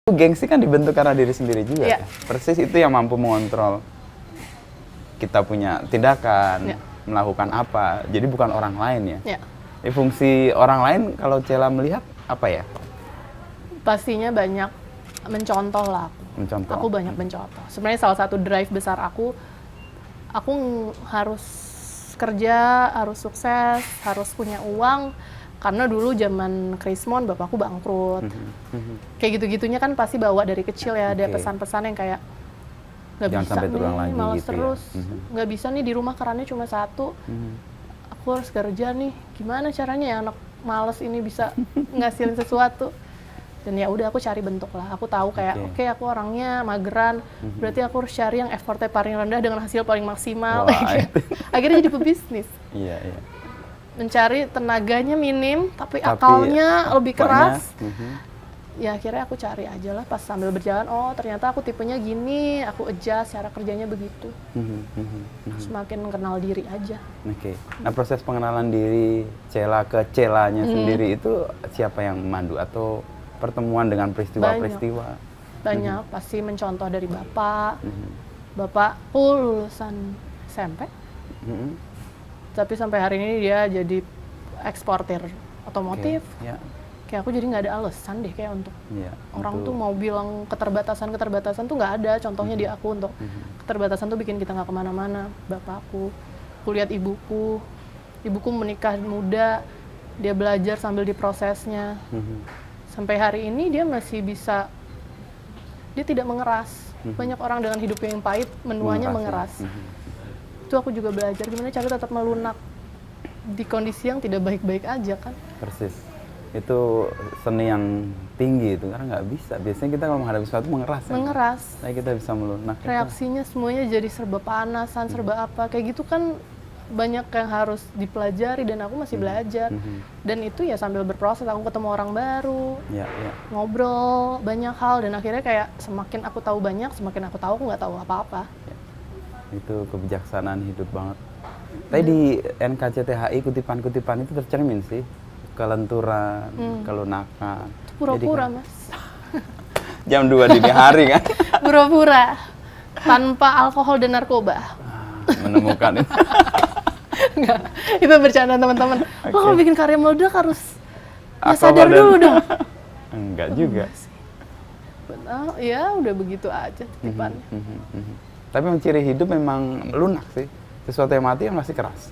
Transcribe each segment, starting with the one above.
Gengsi kan dibentuk karena diri sendiri juga. Iya. Ya. Persis itu yang mampu mengontrol kita punya tindakan, Iya. melakukan apa. Jadi bukan orang lain ya. Ya, Fungsi orang lain kalau Cela melihat apa ya? pastinya banyak mencontoh lah aku. Mencontoh. Aku banyak mencontoh. Sebenarnya salah satu drive besar aku harus kerja, harus sukses, harus punya uang. Karena dulu zaman Krismon bapakku bangkrut. Kayak gitu-gitunya kan pasti bawa dari kecil ya. Ada Oke. pesan-pesan yang kayak nggak Jangan bisa sampai nih, terulang lagi malas gitu ya. terus. Nggak bisa nih di rumah kerannya cuma satu. Aku harus kerja nih. Gimana caranya ya anak males ini bisa ngasilin sesuatu? Dan ya udah aku cari bentuk lah. Aku tahu kayak oke, aku orangnya mageran. Berarti aku harus cari yang effortnya paling rendah dengan hasil paling maksimal. Wah, itu. Akhirnya jadi pebisnis. Iya, iya. Mencari tenaganya minim, tapi akalnya lebih keras. Ya akhirnya aku cari aja lah pas sambil berjalan, oh ternyata aku tipenya gini, aku adjust cara kerjanya begitu. Semakin kenal diri aja. Oke. Nah, proses pengenalan diri Cela ke Celanya sendiri itu siapa yang memandu atau pertemuan dengan peristiwa-peristiwa? Banyak, pasti mencontoh dari bapak. Bapakku lulusan SMP, tapi sampai hari ini dia jadi eksportir otomotif. Oke, ya. Kayak aku jadi nggak ada alasan deh kayak untuk Iya, orang untuk- tuh mau bilang keterbatasan tuh nggak ada. Contohnya di aku untuk keterbatasan tuh bikin kita nggak kemana-mana. Bapakku, aku lihat ibuku menikah muda, dia belajar sambil diprosesnya. Sampai hari ini dia masih bisa, dia tidak mengeras. Banyak orang dengan hidupnya yang pahit, menuanya mengeras. Itu aku juga belajar gimana cara tetap melunak di kondisi yang tidak baik-baik aja kan. Persis. Itu seni yang tinggi itu karena nggak bisa. Biasanya kita kalau menghadapi sesuatu mengeras. Ya. Mengeras. Tapi kita bisa melunak. Reaksinya semuanya jadi serba panasan, serba apa. Kayak gitu kan banyak yang harus dipelajari dan aku masih belajar. Dan itu ya sambil berproses, aku ketemu orang baru, Ya, ya. ngobrol banyak hal dan akhirnya kayak semakin aku tahu banyak, semakin aku tahu aku nggak tahu apa-apa. Itu kebijaksanaan hidup banget. Tapi di NKCTHI kutipan-kutipan itu tercermin sih. Kelenturan, kelunakan. Itu pura-pura, Jadi kan Mas. jam 2 dini hari kan. Pura-pura. Tanpa alkohol dan narkoba. Menemukan itu. Enggak, itu bercanda teman-teman. Lo kalau bikin karya meledak harus ya Alkohol sadar dan- dulu dong. Enggak juga. Benar, ya udah begitu aja titipannya. Tapi menciri hidup memang lunak sih. Sesuatu yang mati kan masih keras.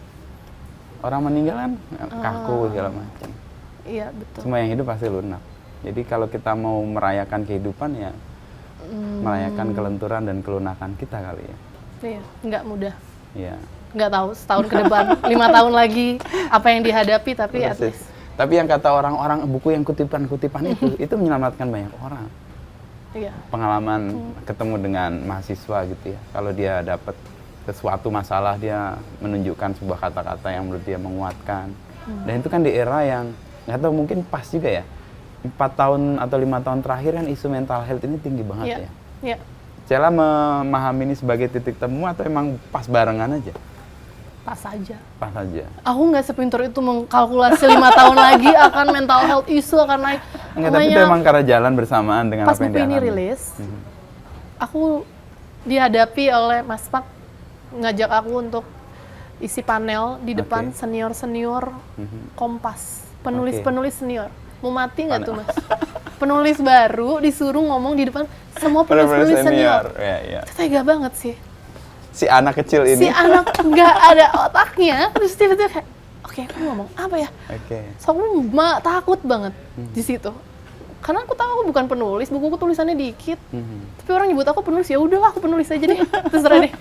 Orang meninggal kan kaku segala macam. Iya betul. Semua yang hidup pasti lunak. Jadi kalau kita mau merayakan kehidupan ya merayakan kelenturan dan kelunakan kita kali ya. Iya, nggak mudah. Iya. Nggak tahu setahun ke depan, 5 tahun lagi apa yang dihadapi, tapi at Persis. least. Tapi yang kata orang-orang buku yang kutipan-kutipan itu menyelamatkan banyak orang. Iya. Pengalaman ketemu dengan mahasiswa gitu ya. Kalau dia dapat sesuatu masalah dia menunjukkan sebuah kata-kata yang menurut dia menguatkan. Dan itu kan di era yang nggak tahu mungkin pas juga ya. 4 tahun atau 5 tahun terakhir kan isu mental health ini tinggi banget Iya. ya. Iya. Cela memahami ini sebagai titik temu atau emang pas barengan aja? Pas aja. Pas aja. Aku nggak sepintar itu mengkalkulasi 5 tahun lagi akan mental health issue akan naik. Enggak, tapi itu Namanya emang karena jalan bersamaan dengan pas apa yang buku ini dialami. rilis, aku dihadapi oleh Mas Pak ngajak aku untuk isi panel di depan Oke. senior-senior Kompas, penulis-penulis senior. Mau mati nggak tuh Panel. Mas? Penulis baru disuruh ngomong di depan semua penulis-penulis senior. Ya, ya. Itu tega banget sih. Si anak kecil Si ini. anak nggak ada otaknya, terus tiba-tiba kayak, oke aku ngomong apa ya? Oke. So aku takut banget di situ. Karena aku tahu aku bukan penulis, bukuku tulisannya dikit. Tapi orang nyebut aku penulis, ya udahlah aku penulis aja deh. Terserah deh.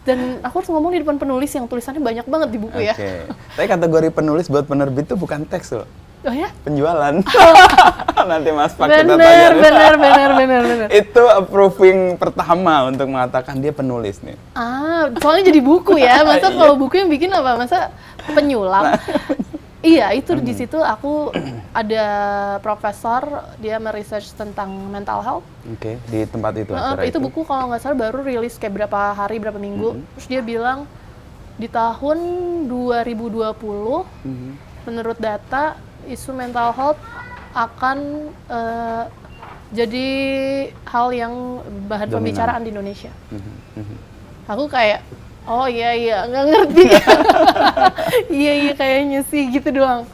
Dan aku harus ngomong di depan penulis yang tulisannya banyak banget di buku ya. Oke. Tapi kategori penulis buat penerbit itu bukan teks loh. Oh ya? Penjualan. Nanti Mas Pak kita tanya. Bener. Itu approving pertama untuk mengatakan dia penulis nih. Ah, soalnya jadi buku ya. Masa kalau buku yang bikin apa? Masa penyulam? Iya, itu di situ aku ada profesor, dia meresearch tentang mental health. Oke, di tempat itu acara Itu buku kalau nggak salah baru rilis kayak berapa hari, berapa minggu. Terus dia bilang di tahun 2020, menurut data, isu mental health akan jadi hal yang bahan Dominan. pembicaraan di Indonesia. Mhm. Aku kayak, oh iya nggak ngerti. iya kayaknya sih gitu doang.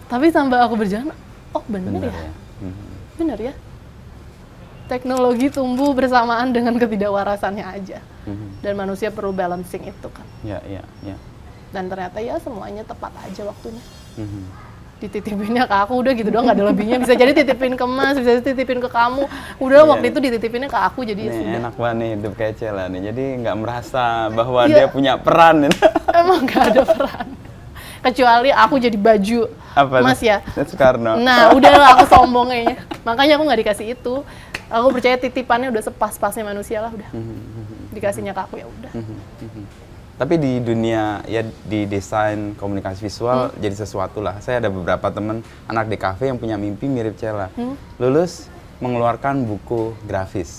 Tapi sambil aku berjalan, oh bener ya, Mhm. bener ya. Teknologi tumbuh bersamaan dengan ketidakwarasannya aja. Mhm. Dan manusia perlu balancing itu kan. Ya. Dan ternyata ya semuanya tepat aja waktunya. Mhm. Dititipinnya ke aku udah gitu doang, nggak ada lebihnya. Bisa jadi titipin ke Mas, bisa jadi titipin ke kamu. Udah Iya. waktu itu dititipinnya ke aku, jadi ya Nih, sudah. enak banget nih hidup kayak Cela nih. Jadi nggak merasa bahwa Iya. dia punya peran. Emang nggak ada peran. Kecuali aku jadi baju Apa Mas tuh? ya. Soekarno. Nah, udah lah aku sombong kayaknya. Makanya aku nggak dikasih itu. Aku percaya titipannya udah sepas-pasnya manusia lah udah. Dikasihnya ke aku ya udah. Tapi di dunia ya di desain komunikasi visual jadi sesuatu lah. Saya ada beberapa teman anak DKV yang punya mimpi mirip Cela. Lulus mengeluarkan buku grafis.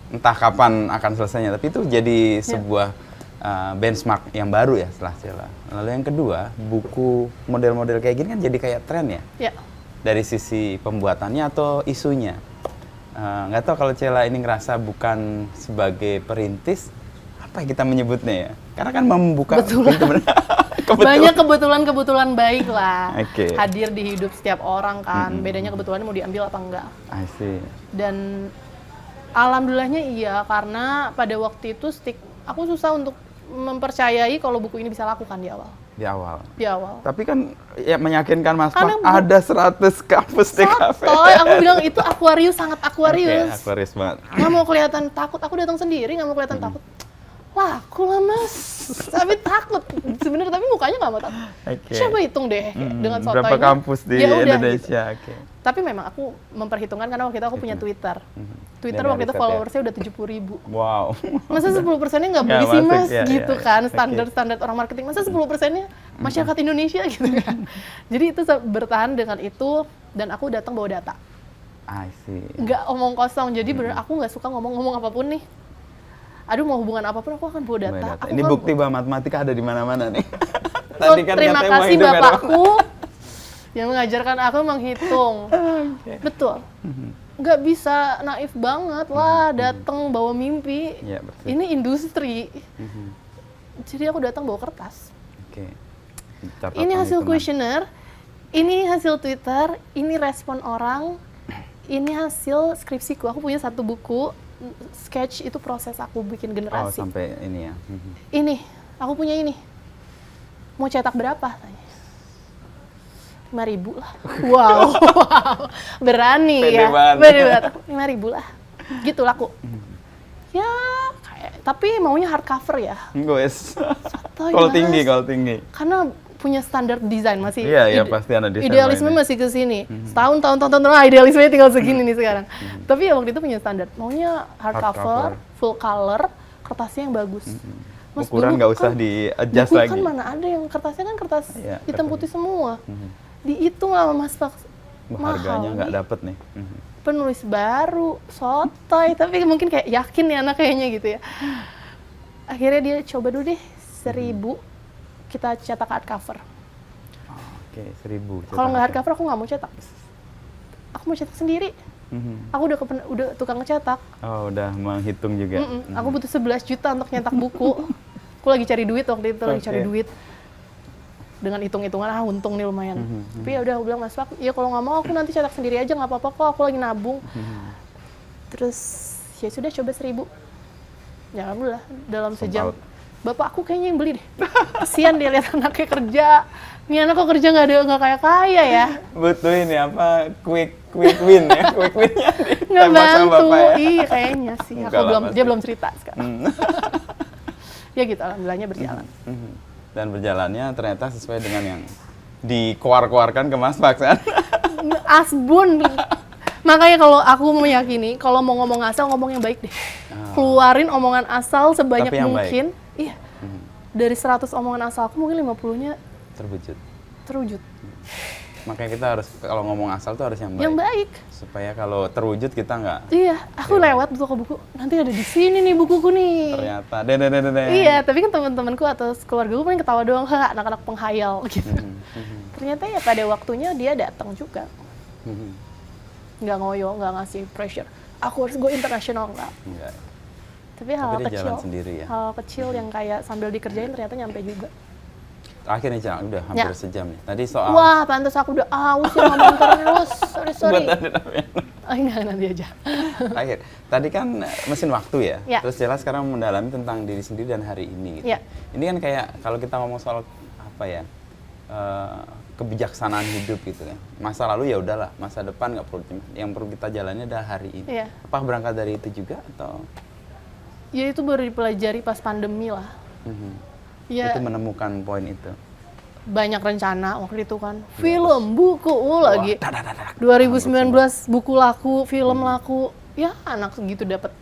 Entah kapan akan selesainya, tapi itu jadi sebuah benchmark yang baru ya setelah Cela. Lalu yang kedua, buku model-model kayak gini kan jadi kayak tren ya. Ya. Dari sisi pembuatannya atau isunya. Nggak tahu kalau Cela ini ngerasa bukan sebagai perintis, apa yang kita menyebutnya ya? Karena kan membuka Kebetulan. pintu Banyak kebetulan-kebetulan baik lah Oke. hadir di hidup setiap orang kan. Bedanya kebetulannya mau diambil apa enggak. I see. Dan alhamdulillahnya iya, karena pada waktu itu aku susah untuk mempercayai kalau buku ini bisa lakukan di awal. Di awal. Di awal. Tapi kan ya meyakinkan Mas Karena Pak, ada 100 kampus DKV. Sotoy, aku bilang itu Aquarius, sangat Aquarius. Oke, Aquarius banget. Nggak mau kelihatan takut, aku datang sendiri nggak mau kelihatan takut. Laku lah Mas, tapi takut sebenarnya, tapi mukanya nggak mau takut. Oke. Coba hitung deh dengan sotoynya. Berapa kampus di Ya udah, gitu. Indonesia? Oke. Tapi memang aku memperhitungkan karena waktu itu aku punya Twitter. Twitter Dan waktu itu riset ya? followersnya udah 70.000. Wow. Masa 10%-nya nggak Nggak boleh sih masuk, Mas, ya, gitu ya, kan, oke. standar-standar orang marketing. Masa 10%-nya masyarakat Indonesia gitu kan. Jadi itu bertahan dengan itu, dan aku datang bawa data. I see. Nggak omong kosong, jadi bener aku nggak suka ngomong-ngomong apapun nih. Aduh mau hubungan apapun aku akan bawa data. Aku Ini kan bukti bahwa matematika ada di mana-mana nih. Oh, terima katanya mau kasih hidup era- Bapakku yang mengajarkan aku menghitung. Betul. Nggak bisa naif banget lah, datang bawa mimpi. Iya, betul. Ini industri. Jadi aku datang bawa kertas. Oke. Catatan Ini hasil hitungan. kuesioner, ini hasil Twitter, ini respon orang, ini hasil skripsiku. Aku punya satu buku, sketch itu proses aku bikin Oh, generasi. sampai ini ya. Ini, aku punya ini. Mau cetak berapa? Tanya. 5.000 lah. Wow, berani Pede ya. banget. Pede banget. 5.000 lah. Gitu laku. Ya, tapi maunya hardcover ya. Guys. Sotoy, Kalau Mas. tinggi, kalau tinggi. Karena punya standar desain masih. Iya, pasti ada desain Idealisme lainnya. masih ke sini. Setahun, tahun, idealismenya tinggal segini nih sekarang. Tapi ya waktu itu punya standar. Maunya hardcover, full color, kertasnya yang bagus. Mas, Ukuran dulu nggak usah kan- di-adjust buku lagi. kan mana ada yang kertasnya kan kertas Iya, hitam kertas. putih semua. Dihitung lah Mas Pak. Harganya nggak nih. dapet nih. Penulis baru, sotoy, tapi mungkin kayak yakin nih anak kayaknya gitu ya. Akhirnya dia coba dulu deh 1.000 kita cetak hardcover. Oke, 1.000. Kalau nggak hardcover aku nggak mau cetak. Aku mau cetak sendiri. Aku udah tukang ngecetak. Oh, udah menghitung juga. Aku butuh 11 juta untuk nyetak buku. Aku lagi cari duit waktu itu, lagi cari Oke. duit. Dengan hitung-hitungan, untung nih lumayan. Tapi ya udah aku bilang, Mas Pak, ya kalau nggak mau aku nanti cetak sendiri aja, nggak apa-apa kok, aku lagi nabung. Terus ya sudah coba 1.000. Ya alhamdulillah dalam sejam. out. Bapak aku kayaknya yang beli deh. Kasian dia lihat anaknya kerja. Ini anak kok kerja nggak kaya-kaya ya. Butuh ini apa? Quick win ya. Quick winnya Nggak ditembak sama bantu. Bapak ya. Iya kayaknya sih. Enggak lah, Dia pasti. belum cerita sekarang. Ya gitu, alhamdulillahnya berjalan. Dan berjalannya ternyata sesuai dengan yang dikoar-koarkan ke Mas Pak kan? Asbun. Makanya kalau aku meyakini, kalau mau ngomong asal, ngomong yang baik deh. Keluarin omongan asal sebanyak Tapi yang mungkin. Iya. Dari 100 omongan asal aku, mungkin 50-nya Terwujud. terwujud. Makanya kita harus kalau ngomong asal tuh harus yang baik. Yang baik. Supaya kalau terwujud kita nggak Iya, aku lewat toko buku, nanti ada di sini nih bukuku nih. ternyata Iya, tapi kan teman-temanku atau keluarga gue paling ketawa doang, "Hah, anak-anak penghayal gitu. Ternyata ya pada waktunya dia datang juga. nggak ngoyo, nggak ngasih pressure. Aku harus go internasional, nggak. Enggak. Tapi hal Tapi dia kecil, jalan sendiri ya. hal kecil yang kayak sambil dikerjain ternyata nyampe juga. Akhirnya Cak, udah hampir Ya. sejam nih. Tadi soal Wah, pantas aku udah aus ya ngomong terus. Sorry. Buat ada namanya. Oh, enggak, nanti aja. Akhir. Tadi kan mesin waktu ya. Ya. Terus jelas sekarang mendalami tentang diri sendiri dan hari ini. Gitu. Ya. Ini kan kayak kalau kita ngomong soal apa ya, kebijaksanaan hidup gitu kan. Masa lalu ya udahlah, masa depan nggak perlu. Yang perlu kita jalani adalah hari ini. Iya. Apakah berangkat dari itu juga atau? Ya itu baru dipelajari pas pandemi lah. Ya Itu menemukan poin itu. banyak rencana waktu itu kan. Film, buku, lagi. Wah, dak. 2019 buku laku, film laku. Ya anak segitu dapat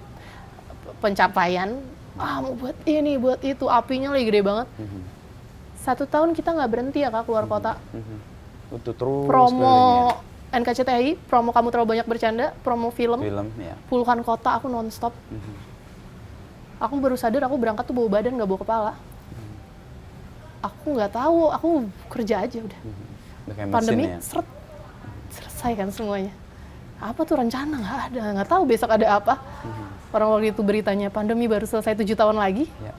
pencapaian. Mau buat ini, buat itu. Apinya lagi gede banget. 1 tahun kita nggak berhenti ya Kak keluar kota. Itu terus Promo NKCTI, promo Kamu Terlalu Banyak Bercanda, promo film. film ya. Puluhan kota aku nonstop. Aku baru sadar aku berangkat tuh bawa badan nggak bawa kepala. Aku nggak tahu, aku kerja aja udah. Udah kayak Pandemi mesin ya. seret, selesai kan semuanya. Apa tuh rencana nggak ada, nggak tahu besok ada apa. Orang waktu itu beritanya pandemi baru selesai 7 tahun lagi. Ya.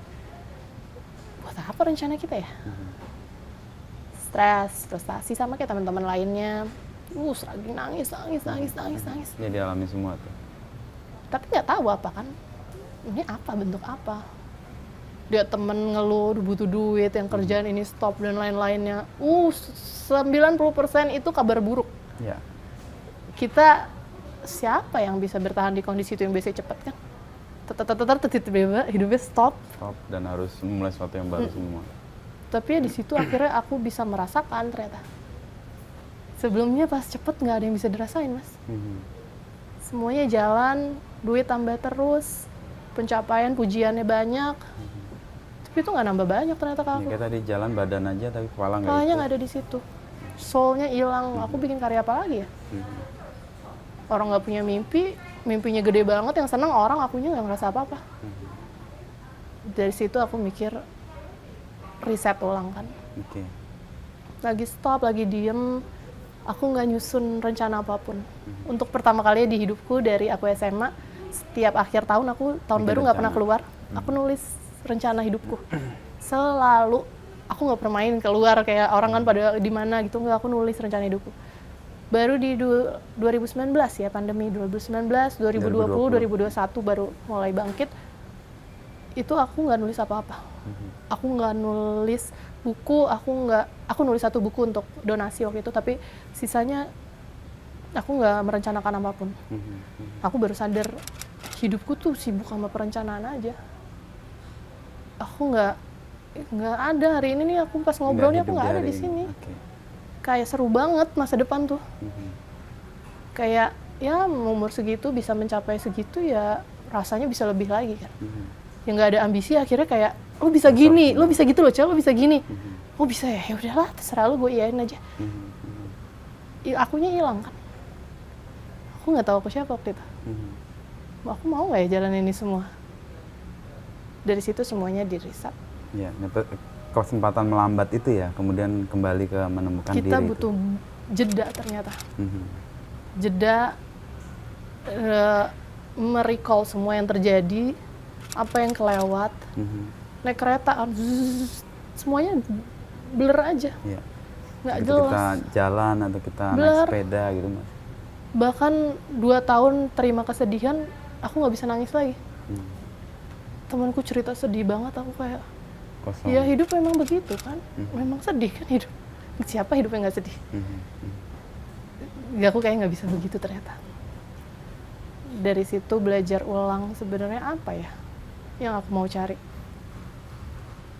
Buat apa rencana kita ya? Stres, frustasi sama kayak teman-teman lainnya. Lagi nangis. Ya dialami semua tuh. Tapi nggak tahu apa kan. Ini apa, bentuk apa. Dia temen ngeluh, butuh duit, yang kerjaan ini stop dan lain-lainnya. 90% itu kabar buruk. Ya. Kita, siapa yang bisa bertahan di kondisi itu yang biasanya cepat kan? Tiba-tiba hidupnya stop. Stop dan harus memulai sesuatu yang baru semua. Tapi ya di situ akhirnya aku bisa merasakan ternyata. Sebelumnya pas cepet nggak ada yang bisa dirasain, Mas. Semuanya jalan, duit tambah terus, pencapaian, pujiannya banyak. Tapi itu nggak nambah banyak ternyata ke aku. Ya, kayak tadi jalan badan aja tapi kepala nggak Kepalanya ikut. nggak ada di situ. Soulnya hilang. Aku bikin karya apa lagi ya? Orang nggak punya mimpi, mimpinya gede banget, yang seneng orang, akunya nggak ngerasa apa-apa. Dari situ aku mikir, riset ulang kan. Oke. Lagi stop, lagi diem, aku nggak nyusun rencana apapun. Untuk pertama kalinya di hidupku dari aku SMA, setiap akhir tahun aku tahun Bikin baru nggak pernah rencana. keluar, aku nulis rencana hidupku. Selalu aku nggak pernah main keluar kayak orang kan pada di mana gitu, nggak, aku nulis rencana hidupku. Baru di 2019 ya pandemi, 2019, 2020, 2021 baru mulai bangkit. Itu aku nggak nulis apa-apa. Aku nggak nulis buku, aku nulis 1 buku untuk donasi waktu itu, tapi sisanya aku nggak merencanakan apapun. Aku baru sadar hidupku tuh sibuk sama perencanaan aja. Aku nggak ada hari ini nih, aku pas ngobrolnya aku nggak ada di sini. Kayak seru banget masa depan tuh. Kayak ya umur segitu bisa mencapai segitu ya rasanya bisa lebih lagi kan. Yang nggak ada ambisi akhirnya kayak lo bisa gini, lo bisa gitu loh, Cel, lo bisa gini. Oh bisa ya, ya udahlah terserah lo, gue iyain aja. Akunya hilang kan. Aku nggak tahu aku siapa waktu itu. Aku mau nggak ya jalan ini semua. Dari situ semuanya diriset. Ya, kesempatan melambat itu ya, kemudian kembali ke menemukan diri. Kita butuh jeda ternyata. Jeda, merecall semua yang terjadi, apa yang kelewat. Naik kereta, semuanya blur aja. Ya. Nggak Begitu jelas. kita jalan atau kita naik Blur. sepeda gitu Mas. Bahkan 2 tahun terima kesedihan, aku nggak bisa nangis lagi. Temanku cerita sedih banget, aku kayak, Kosong. ya hidup memang begitu kan, memang sedih kan hidup. Siapa hidup yang nggak sedih? Aku kayak nggak bisa begitu ternyata. Dari situ belajar ulang sebenarnya apa ya yang aku mau cari.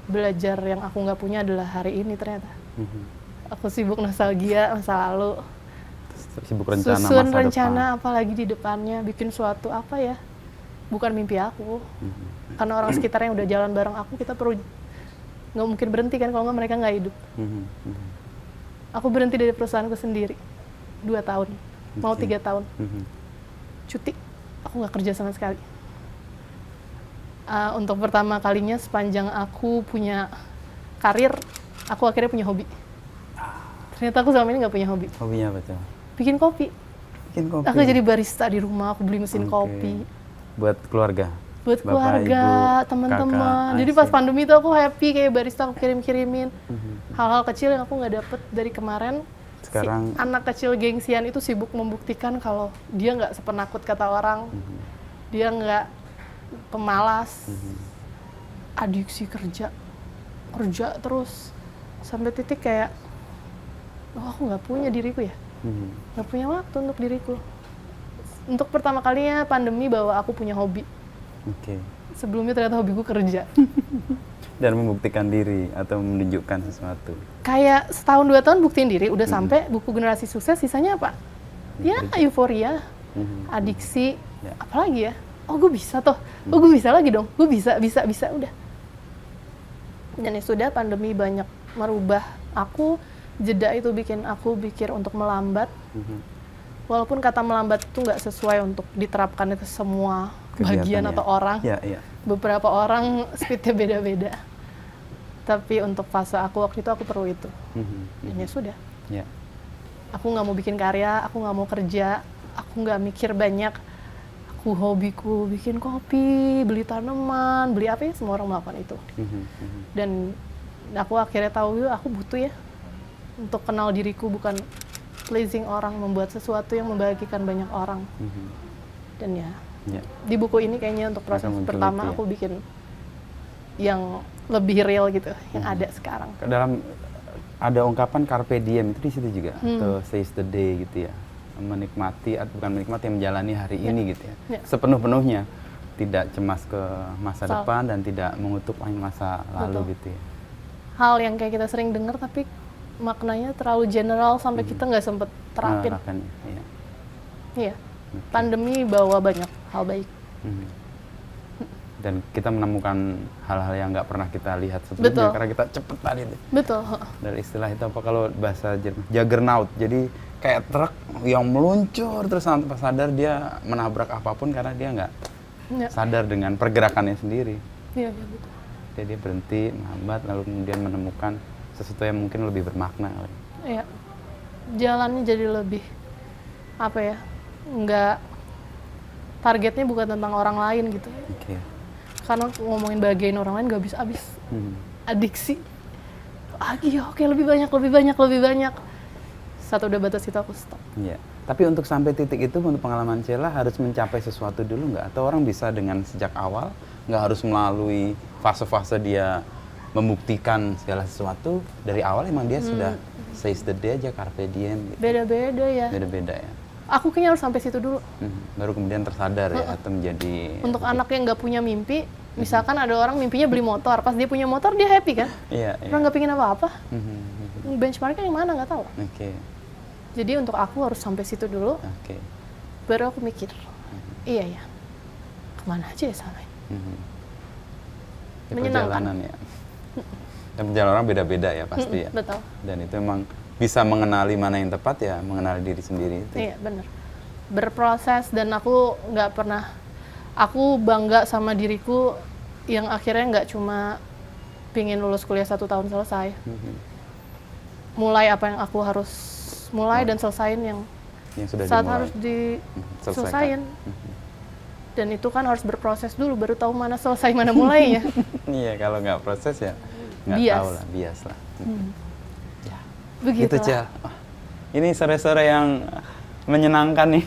Belajar yang aku nggak punya adalah hari ini ternyata. Aku sibuk nostalgia masa lalu. Sibuk rencana Susun masa rencana depan. apalagi di depannya, bikin suatu apa ya, bukan mimpi aku. Karena orang sekitar yang udah jalan bareng aku, kita perlu, nggak mungkin berhenti kan kalau nggak mereka nggak hidup. Aku berhenti dari perusahaanku sendiri 2 tahun, mau 3 tahun. Cuti, aku nggak kerja sama sekali. Untuk pertama kalinya sepanjang aku punya karir, aku akhirnya punya hobi. Ternyata aku selama ini nggak punya hobi. Hobinya apa tuh? Bikin kopi. bikin kopi. Aku jadi barista di rumah, aku beli mesin Oke. kopi. Buat keluarga. Buat Bapak, keluarga, Ibu, teman-teman. kakak, Jadi I pas see. pandemi itu aku happy kayak barista, aku kirim-kirimin Mhm. hal-hal kecil yang aku nggak dapet dari kemarin. Sekarang- si anak kecil gengsian itu sibuk membuktikan kalau dia nggak sepenakut kata orang, dia nggak pemalas, adiksi kerja terus sampai titik kayak, oh aku nggak punya diriku ya, Mhm. nggak punya waktu untuk diriku. Untuk pertama kalinya pandemi bawa aku punya hobi. Oke. Sebelumnya ternyata hobiku kerja. Dan membuktikan diri atau menunjukkan sesuatu. Kayak setahun 2 tahun buktiin diri, udah sampai buku generasi sukses, sisanya apa? Ya euforia, Mhm. adiksi, Ya. apalagi ya? Oh gue bisa toh, oh gue bisa lagi dong, gue bisa, udah. Dan ya sudah, pandemi banyak merubah aku, jeda itu bikin aku pikir untuk melambat. Mhm. Walaupun kata melambat itu nggak sesuai untuk diterapkan ke semua bagian Kegiatannya. atau orang. Ya, ya. Beberapa orang speednya beda-beda. Tapi untuk fase aku waktu itu aku perlu itu. Mhm. Dan ya sudah. Ya. Aku nggak mau bikin karya, aku nggak mau kerja, aku nggak mikir banyak. Aku hobiku bikin kopi, beli tanaman, beli apa ya, semua orang melakukan itu. Mhm. Mhm. Dan aku akhirnya tahu, aku butuh ya untuk kenal diriku, bukan pleasing orang, membuat sesuatu yang membahagiakan banyak orang. Mhm. Dan ya, Ya. di buku ini kayaknya untuk proses Akan muncul pertama itu ya. aku bikin yang lebih real gitu, yang ada sekarang. Dalam ada ungkapan carpe diem itu di situ juga, atau seize the day gitu ya, menikmati atau bukan menikmati, menjalani hari ini gitu ya, Ya. sepenuh-penuhnya, tidak cemas ke masa Sal- depan dan tidak mengutuk masa lalu Betul. gitu ya. Hal yang kayak kita sering dengar tapi maknanya terlalu general sampai kita nggak sempet terapin. Menerapkannya, ya. Iya, pandemi bawa banyak hal baik. Mhm. Dan kita menemukan hal-hal yang nggak pernah kita lihat sebelumnya Betul. karena kita cepet tadi tuh. Betul. Dari istilah itu apa kalau bahasa Jerman, juggernaut, jadi kayak truk yang meluncur terus tanpa sadar dia menabrak apapun karena dia nggak Ya, sadar dengan pergerakannya sendiri. iya, iya, betul. Jadi dia berhenti, menghambat, lalu kemudian menemukan sesuatu yang mungkin lebih bermakna. Iya. Jalannya jadi lebih apa ya? Nggak, targetnya bukan tentang orang lain gitu. Oke. Karena ngomongin bagian orang lain nggak habis-habis. Adiksi. Lagi ya, oke, lebih banyak. Satu udah batas itu aku stop. Iya. Tapi untuk sampai titik itu, untuk pengalaman Cella harus mencapai sesuatu dulu nggak? Atau orang bisa dengan sejak awal, nggak harus melalui fase-fase dia membuktikan segala sesuatu, dari awal emang dia sudah seize the day aja, carpe diem gitu. Beda-beda ya. Beda-beda ya. Aku kayaknya harus sampai situ dulu. Baru kemudian tersadar ya, atau menjadi... Untuk anak yang nggak punya mimpi, misalkan ada orang mimpinya beli motor, pas dia punya motor dia happy kan? Iya, iya. Orang nggak pingin apa-apa. Mhm. Benchmarknya yang mana nggak tahu. Oke, Jadi untuk aku harus sampai situ dulu, oke. baru aku mikir, iya ya, kemana aja ya sana? Mhm. Ya, Menyenangkan. perjalanan ya. Dan perjalanan orang beda-beda ya pasti ya. Betul. Dan itu emang bisa mengenali mana yang tepat ya, mengenali diri sendiri itu. Iya bener. Berproses, dan aku nggak pernah, aku bangga sama diriku yang akhirnya nggak cuma pingin lulus kuliah 1 tahun selesai. Mulai apa yang aku harus mulai dan selesain yang Yang sudah saat dimulai. harus Selesaikan. diselesain. Dan itu kan harus berproses dulu, baru tahu mana selesai mana mulainya. Iya, kalau nggak proses ya nggak Bias. tahu lah, bias lah. Ya, Begitu gitu Cel. Wah, ini sore-sore yang menyenangkan nih.